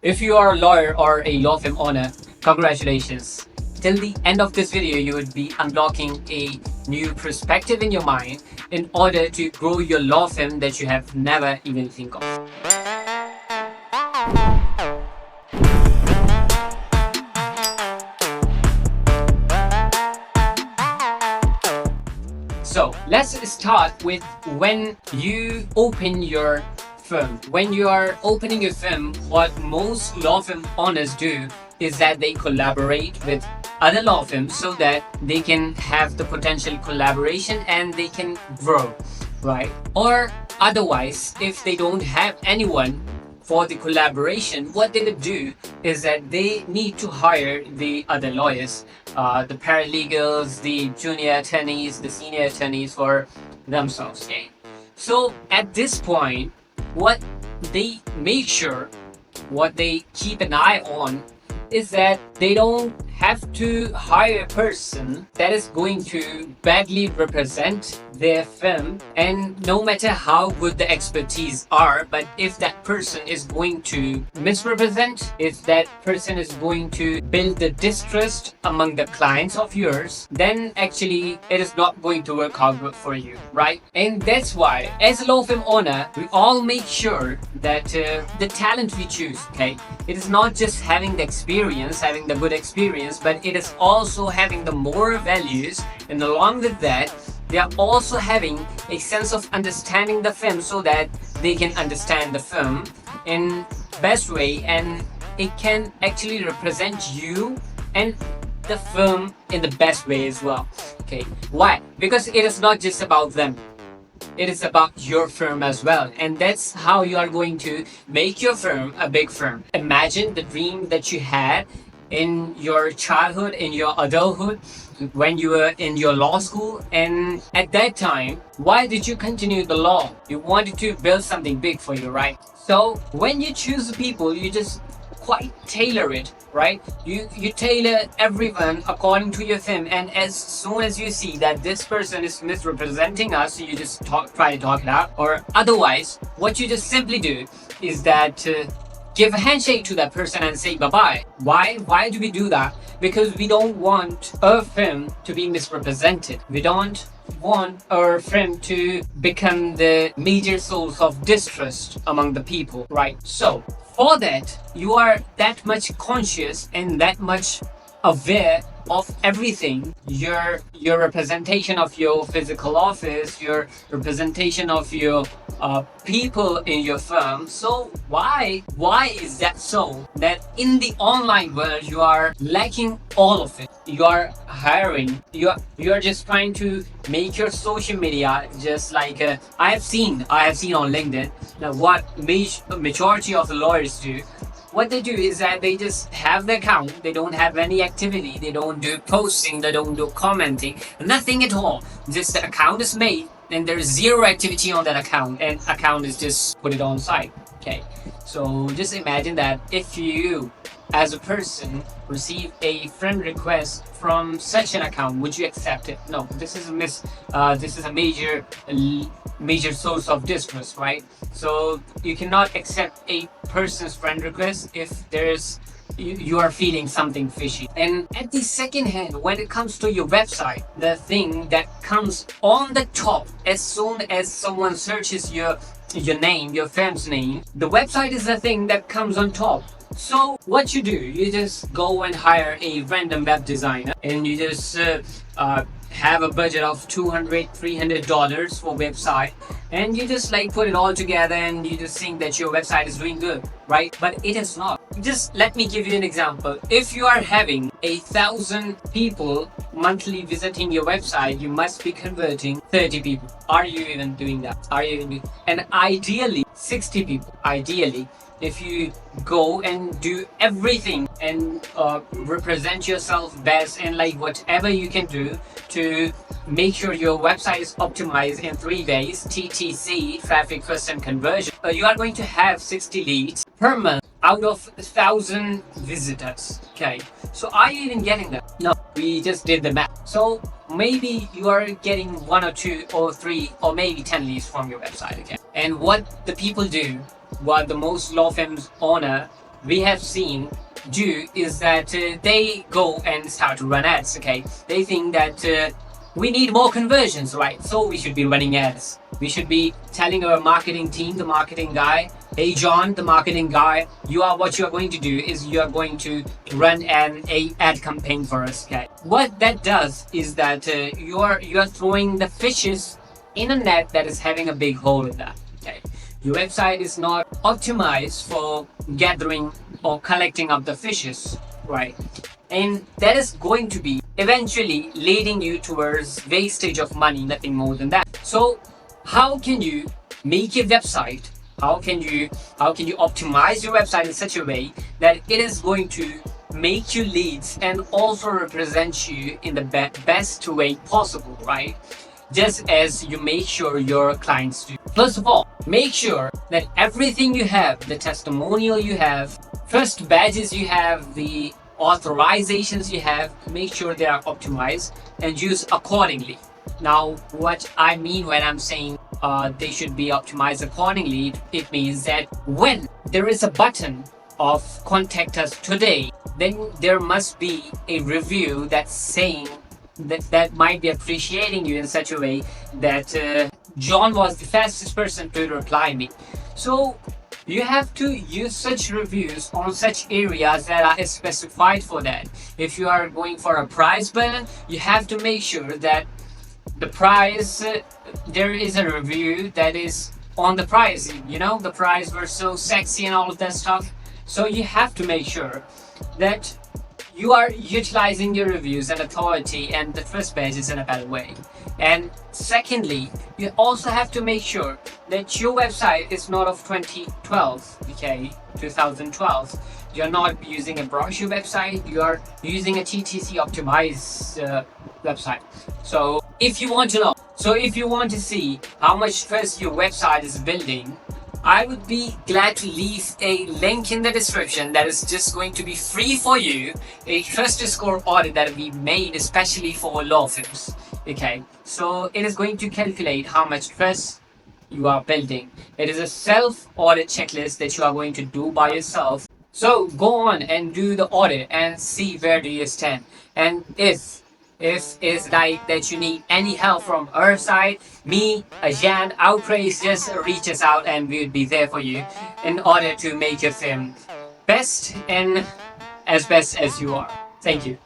If you are a lawyer or a law firm owner, congratulations. Till the end of this video, you would be unlocking a new perspective in your mind in order to grow your law firm that you have never even think of. So let's start with when you open your firm. When you are opening your firm, what most law firm owners do is that they collaborate with other law firms so that they can have the potential collaboration and they can grow, right? Or otherwise, if they don't have anyone for the collaboration, what they would do is that they need to hire the other lawyers, the paralegals, the junior attorneys, the senior attorneys for themselves. Okay? So at this point, what they make sure, what they keep an eye on is that they don't have to hire a person that is going to badly represent their firm, and no matter how good the expertise are, but if that person is going to misrepresent, if that person is going to build the distrust among the clients of yours, then actually it is not going to work out good for you, right? And that's why as a law firm owner, we all make sure that the talent we choose, okay, it is not just having the experience, having the good experience, but it is also having the moral values, and along with that they are also having a sense of understanding the firm so that they can understand the firm in best way, and it can actually represent you and the firm in the best way as well. Okay, why? Because it is not just about them, it is about your firm as well, and that's how you are going to make your firm a big firm. Imagine the dream that you had in your childhood, in your adulthood, when you were in your law school, and at that time, why did you continue the law? You wanted to build something big for you, right? So when you choose the people, you just quite tailor it, right? You tailor everyone according to your firm, and as soon as you see that this person is misrepresenting us, you just try to talk it out. Or otherwise, what you just simply do is that give a handshake to that person and say bye-bye. Why do we do that? Because we don't want our firm to be misrepresented. We don't want our firm to become the major source of distrust among the people, right? So for that, you are that much conscious and that much aware of everything, your representation of your physical office, your representation of your people in your firm. So why is that so that in the online world you are lacking all of it? You are hiring, you are just trying to make your social media just like I have seen on LinkedIn. Now what majority of the lawyers do, what they do is that they just have the account, they don't have any activity, they don't do posting, they don't do commenting, nothing at all. Just the account is made and there's zero activity on that account, and account is just put it on site. Okay, so just imagine that if you as a person receive a friend request from such an account, would you accept it? No, this is a major source of distrust, right? So you cannot accept a person's friend request if there's you are feeling something fishy. And at the second hand, when it comes to your website, the thing that comes on the top as soon as someone searches your name, your firm's name, the website is the thing that comes on top. So what you do, you just go and hire a random web designer, and you just have a budget of $200-$300 for website, and you just like put it all together and you just think that your website is doing good, right? But it is not. Just let me give you an example. If you are having 1,000 people monthly visiting your website, you must be converting 30 people. Are you even doing that? And ideally 60 people, ideally, if you go and do everything and represent yourself best, and like whatever you can do to make sure your website is optimized in 3 ways: TTC, traffic first and conversion, you are going to have 60 leads per month out of 1,000 visitors. Okay, so are you even getting that? No, we just did the math. So maybe you are getting 1 or 2 or 3 or maybe 10 leads from your website. Okay, and what the people do, what the most law firms owner we have seen do is that they go and start to run ads. Okay, they think that we need more conversions, right? So we should be running ads. We should be telling our marketing team, the marketing guy, hey John, the marketing guy, what you are going to do is you are going to run an ad campaign for us. Okay, what that does is that you are throwing the fishes in a net that is having a big hole in that. Okay, your website is not optimized for gathering or collecting up the fishes, right? And that is going to be eventually leading you towards wastage of money, nothing more than that. So how can you make your website, how can you optimize your website in such a way that it is going to make you leads and also represent you in the best way possible, right? Just as you make sure your clients do. First of all, make sure that everything you have, the testimonial you have, first badges you have, the authorizations you have, make sure they are optimized and used accordingly. Now, what I mean when I'm saying they should be optimized accordingly, it means that when there is a button of contact us today, then there must be a review that's saying that might be appreciating you in such a way that John was the fastest person to reply me. So you have to use such reviews on such areas that are specified for that. If you are going for a prize button, you have to make sure that the prize, there is a review that is on the prize. You know, the prize were so sexy and all of that stuff. So you have to make sure that you are utilizing your reviews and authority and the trust badges in a better way. And secondly, you also have to make sure that your website is not of 2012, okay, 2012. You're not using a brochure website, you are using a TTC optimized website. So if you want to see how much trust your website is building, I would be glad to leave a link in the description that is just going to be free for you, a trust score audit that we made especially for law firms. Okay, so it is going to calculate how much trust you are building. It is a self-audit checklist that you are going to do by yourself. So go on and do the audit and see where do you stand. And if it's like that you need any help from our side, me, Ajan, Outraze, just reach us out and we will be there for you in order to make your film best and as best as you are. Thank you.